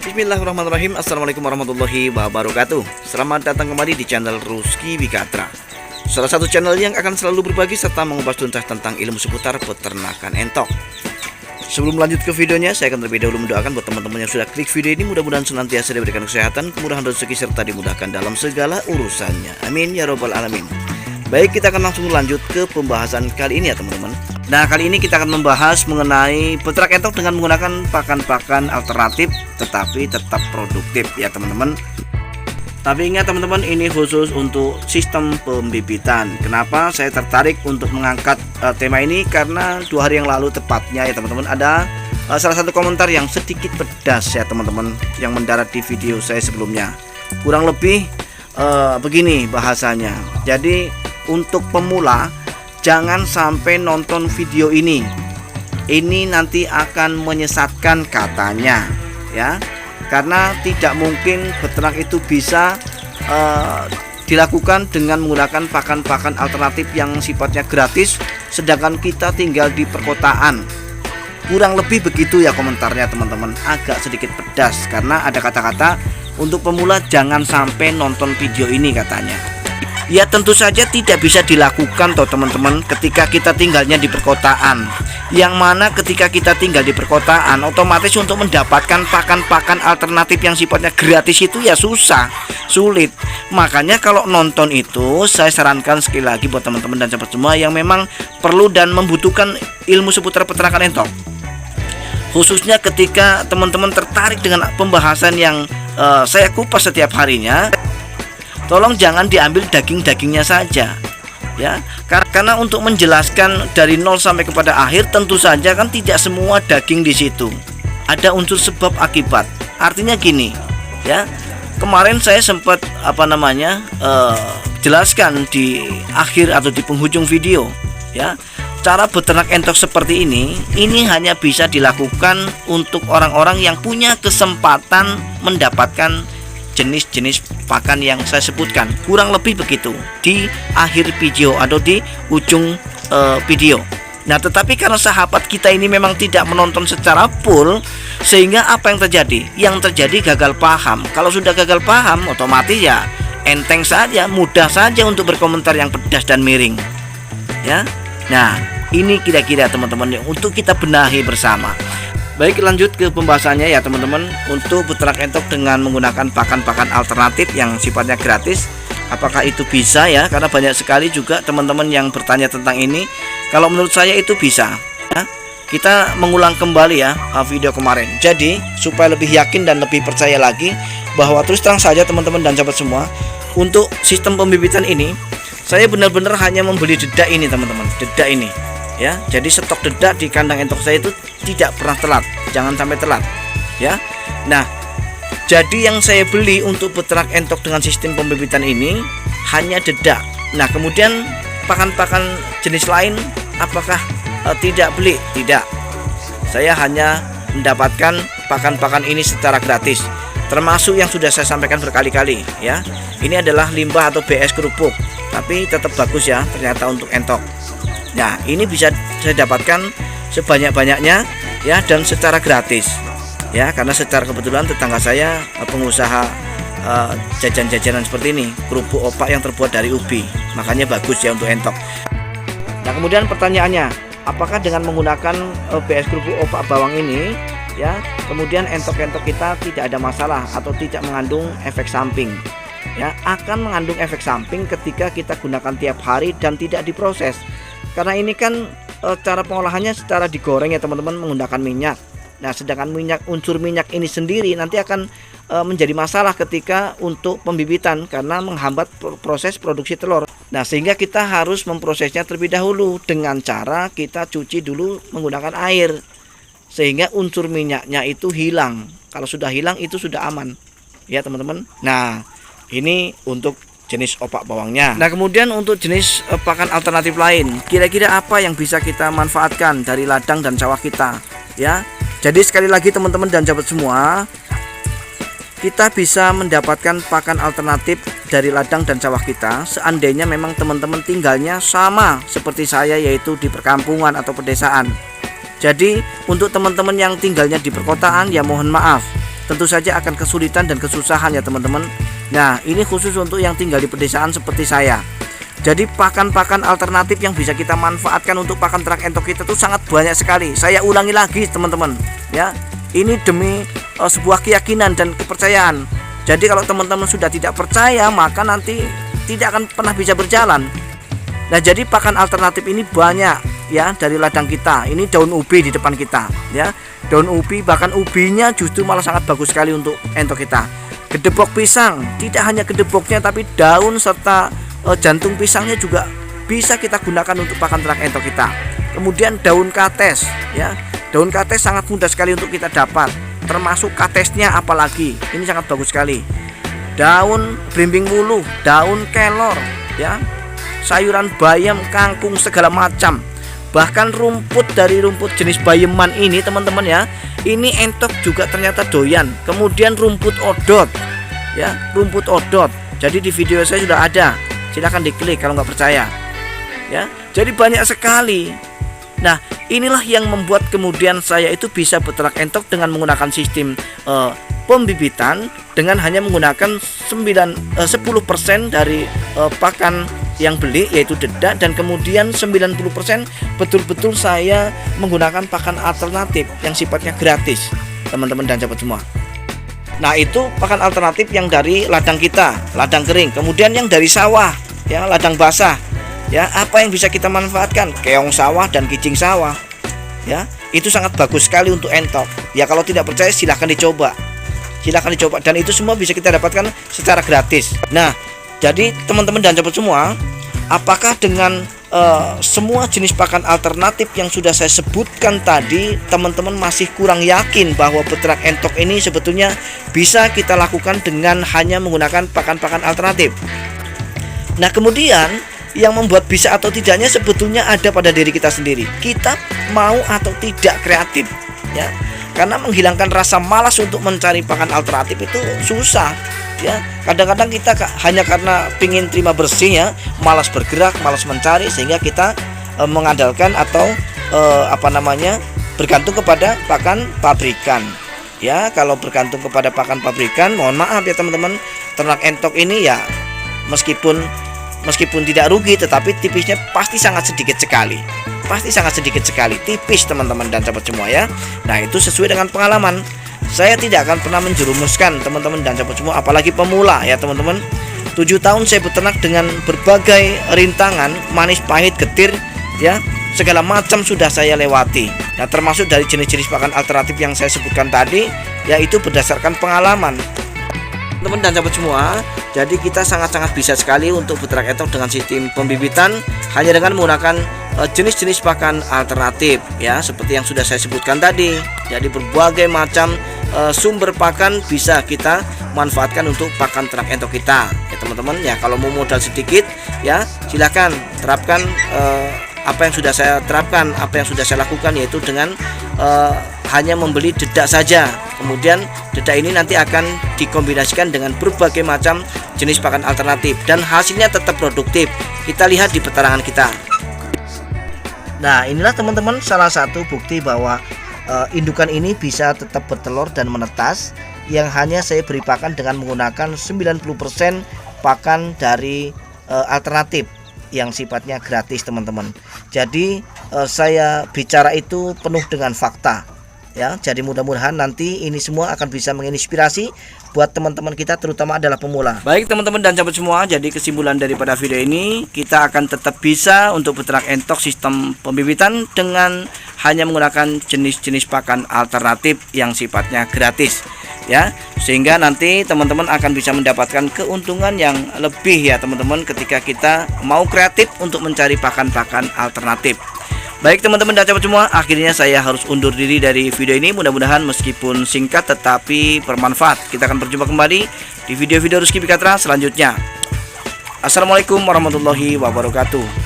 Bismillahirrahmanirrahim. Assalamualaikum warahmatullahi wabarakatuh. Selamat datang kembali di channel Rusky Wikatra, salah satu channel yang akan selalu berbagi serta mengupas tuntas tentang ilmu seputar peternakan entok. Sebelum lanjut ke videonya, saya akan terlebih dahulu mendoakan buat teman-teman yang sudah klik video ini, mudah-mudahan senantiasa diberikan kesehatan, kemudahan rezeki serta dimudahkan dalam segala urusannya. Amin ya robbal alamin. Baik, kita akan langsung lanjut ke pembahasan kali ini ya teman-teman. Nah, kali ini kita akan membahas mengenai peternak entok dengan menggunakan pakan-pakan alternatif tetapi tetap produktif ya teman-teman. Tapi ingat teman-teman, ini khusus untuk sistem pembibitan. Kenapa saya tertarik untuk mengangkat tema ini? Karena 2 hari yang lalu tepatnya ya teman-teman, ada salah satu komentar yang sedikit pedas ya teman-teman, yang mendarat di video saya sebelumnya. Kurang lebih begini bahasanya. Jadi untuk pemula, jangan sampai nonton video ini. Ini nanti akan menyesatkan katanya ya. Karena tidak mungkin peternak itu bisa dilakukan dengan menggunakan pakan-pakan alternatif yang sifatnya gratis, sedangkan kita tinggal di perkotaan. Kurang lebih begitu ya komentarnya teman-teman. Agak sedikit pedas karena ada kata-kata untuk pemula jangan sampai nonton video ini katanya. Ya tentu saja tidak bisa dilakukan toh teman-teman ketika kita tinggalnya di perkotaan. Yang mana ketika kita tinggal di perkotaan, otomatis untuk mendapatkan pakan-pakan alternatif yang sifatnya gratis itu ya sulit. Makanya kalau nonton itu, saya sarankan sekali lagi buat teman-teman dan sahabat semua yang memang perlu dan membutuhkan ilmu seputar peternakan entok, khususnya ketika teman-teman tertarik dengan pembahasan yang saya kupas setiap harinya. Tolong jangan diambil daging-dagingnya saja ya, karena untuk menjelaskan dari nol sampai kepada akhir tentu saja kan tidak semua daging di situ. Ada unsur sebab akibat. Artinya gini ya, kemarin saya sempat jelaskan di akhir atau di penghujung video ya, cara beternak entok seperti ini hanya bisa dilakukan untuk orang-orang yang punya kesempatan mendapatkan jenis-jenis pakan yang saya sebutkan. Kurang lebih begitu di akhir video atau di ujung video. Nah, tetapi karena sahabat kita ini memang tidak menonton secara full, sehingga apa yang terjadi? Yang terjadi gagal paham. Kalau sudah gagal paham, otomatis ya enteng saja, mudah saja untuk berkomentar yang pedas dan miring ya. Nah, ini kira-kira teman-teman yang untuk kita benahi bersama. Baik, lanjut ke pembahasannya ya teman-teman. Untuk peternak entok dengan menggunakan pakan-pakan alternatif yang sifatnya gratis, apakah itu bisa ya? Karena banyak sekali juga teman-teman yang bertanya tentang ini. Kalau menurut saya itu bisa ya. Kita mengulang kembali ya video kemarin. Jadi supaya lebih yakin dan lebih percaya lagi bahwa terus terang saja teman-teman dan sahabat semua, untuk sistem pembibitan ini saya benar-benar hanya membeli dedak ini teman-teman, dedak ini ya. Jadi stok dedak di kandang entok saya itu tidak pernah telat, jangan sampai telat ya. Nah, jadi yang saya beli untuk peternak entok dengan sistem pembibitan ini hanya dedak. Nah, kemudian pakan-pakan jenis lain apakah tidak beli? Tidak. Saya hanya mendapatkan pakan-pakan ini secara gratis, termasuk yang sudah saya sampaikan berkali-kali ya. Ini adalah limbah atau BS kerupuk, tapi tetap bagus ya ternyata untuk entok. Nah, ini bisa saya dapatkan sebanyak-banyaknya ya, dan secara gratis ya, karena secara kebetulan tetangga saya pengusaha jajan-jajanan seperti ini, kerupuk opak yang terbuat dari ubi, makanya bagus ya untuk entok. Nah, kemudian pertanyaannya, apakah dengan menggunakan BS kerupuk opak bawang ini ya, kemudian entok-entok kita tidak ada masalah atau tidak mengandung efek samping? Ya, akan mengandung efek samping ketika kita gunakan tiap hari dan tidak diproses. Karena ini kan cara pengolahannya secara digoreng ya teman-teman, menggunakan minyak. Nah, sedangkan unsur minyak ini sendiri nanti akan menjadi masalah ketika untuk pembibitan karena menghambat proses produksi telur. Nah, sehingga kita harus memprosesnya terlebih dahulu dengan cara kita cuci dulu menggunakan air, sehingga unsur minyaknya itu hilang. Kalau sudah hilang itu sudah aman ya teman-teman. Nah, ini untuk jenis opak bawangnya. Nah, kemudian untuk jenis pakan alternatif lain, kira-kira apa yang bisa kita manfaatkan dari ladang dan sawah kita ya. Jadi sekali lagi teman-teman dan sahabat semua, kita bisa mendapatkan pakan alternatif dari ladang dan sawah kita seandainya memang teman-teman tinggalnya sama seperti saya, yaitu di perkampungan atau pedesaan. Jadi untuk teman-teman yang tinggalnya di perkotaan, ya mohon maaf tentu saja akan kesulitan dan kesusahan ya teman-teman. Nah, ini khusus untuk yang tinggal di pedesaan seperti saya. Jadi pakan-pakan alternatif yang bisa kita manfaatkan untuk pakan ternak entok kita itu sangat banyak sekali. Saya ulangi lagi teman-teman ya. Ini demi sebuah keyakinan dan kepercayaan. Jadi kalau teman-teman sudah tidak percaya, maka nanti tidak akan pernah bisa berjalan. Nah, jadi pakan alternatif ini banyak ya dari ladang kita. Ini daun ubi di depan kita ya. Daun ubi, bahkan ubinya justru malah sangat bagus sekali untuk entok kita. Gedebok pisang, tidak hanya gedeboknya tapi daun serta jantung pisangnya juga bisa kita gunakan untuk pakan ternak entok kita. Kemudian daun kates ya. Daun kates sangat mudah sekali untuk kita dapat. Termasuk katesnya apalagi. Ini sangat bagus sekali. Daun belimbing wuluh, daun kelor ya. Sayuran bayam, kangkung segala macam. Bahkan rumput dari rumput jenis bayeman ini teman-teman ya. Ini entok juga ternyata doyan. Kemudian rumput odot ya, rumput odot. Jadi di video saya sudah ada. Silahkan diklik kalau nggak percaya ya. Jadi banyak sekali. Nah, inilah yang membuat kemudian saya itu bisa beternak entok dengan menggunakan sistem pembibitan dengan hanya menggunakan 10% dari pakan yang beli, yaitu dedak, dan kemudian 90% betul-betul saya menggunakan pakan alternatif yang sifatnya gratis teman-teman dan sahabat semua. Nah, itu pakan alternatif yang dari ladang kita, ladang kering. Kemudian yang dari sawah ya, ladang basah ya. Apa yang bisa kita manfaatkan? Keong sawah dan kijing sawah ya. Itu sangat bagus sekali untuk entok ya. Kalau tidak percaya silahkan dicoba, dan itu semua bisa kita dapatkan secara gratis. Nah, jadi teman-teman dan sahabat semua, apakah dengan semua jenis pakan alternatif yang sudah saya sebutkan tadi, teman-teman masih kurang yakin bahwa beternak entok ini sebetulnya bisa kita lakukan dengan hanya menggunakan pakan-pakan alternatif? Nah, kemudian yang membuat bisa atau tidaknya sebetulnya ada pada diri kita sendiri. Kita mau atau tidak kreatif ya. Karena menghilangkan rasa malas untuk mencari pakan alternatif itu susah ya. Kadang-kadang kita hanya karena pingin terima bersih ya, malas bergerak, malas mencari, sehingga kita mengandalkan atau bergantung kepada pakan pabrikan ya. Kalau bergantung kepada pakan pabrikan, mohon maaf ya teman-teman, ternak entok ini ya meskipun tidak rugi, tetapi tipisnya pasti sangat sedikit sekali. Tipis teman-teman dan sahabat semua ya. Nah, itu sesuai dengan pengalaman. Saya tidak akan pernah menjerumuskan teman-teman dan sahabat semua, apalagi pemula ya teman-teman. 7 tahun saya beternak dengan berbagai rintangan, manis, pahit, getir ya, segala macam sudah saya lewati. Nah, termasuk dari jenis-jenis pakan alternatif yang saya sebutkan tadi, yaitu berdasarkan pengalaman. Teman-teman dan sahabat semua, jadi kita sangat-sangat bisa sekali untuk beternak entok dengan sistem pembibitan hanya dengan menggunakan jenis-jenis pakan alternatif ya, seperti yang sudah saya sebutkan tadi. Jadi berbagai macam sumber pakan bisa kita manfaatkan untuk pakan ternak entok kita ya teman-teman ya. Kalau mau modal sedikit ya, silakan terapkan apa yang sudah saya terapkan, apa yang sudah saya lakukan, yaitu dengan hanya membeli dedak saja. Kemudian dedak ini nanti akan dikombinasikan dengan berbagai macam jenis pakan alternatif dan hasilnya tetap produktif. Kita lihat di petarangan kita. Nah, inilah teman-teman salah satu bukti bahwa indukan ini bisa tetap bertelur dan menetas, yang hanya saya beri pakan dengan menggunakan 90% pakan dari alternatif yang sifatnya gratis teman-teman. Jadi saya bicara itu penuh dengan fakta ya. Jadi mudah-mudahan nanti ini semua akan bisa menginspirasi buat teman-teman kita, terutama adalah pemula. Baik teman-teman dan sahabat semua, jadi kesimpulan daripada video ini, kita akan tetap bisa untuk beternak entok sistem pembibitan dengan hanya menggunakan jenis-jenis pakan alternatif yang sifatnya gratis ya, sehingga nanti teman-teman akan bisa mendapatkan keuntungan yang lebih ya teman-teman, ketika kita mau kreatif untuk mencari pakan-pakan alternatif. Baik teman-teman dan sahabat semua, akhirnya saya harus undur diri dari video ini. Mudah-mudahan meskipun singkat tetapi bermanfaat. Kita akan berjumpa kembali di video-video Rizky Bikatra selanjutnya. Assalamualaikum warahmatullahi wabarakatuh.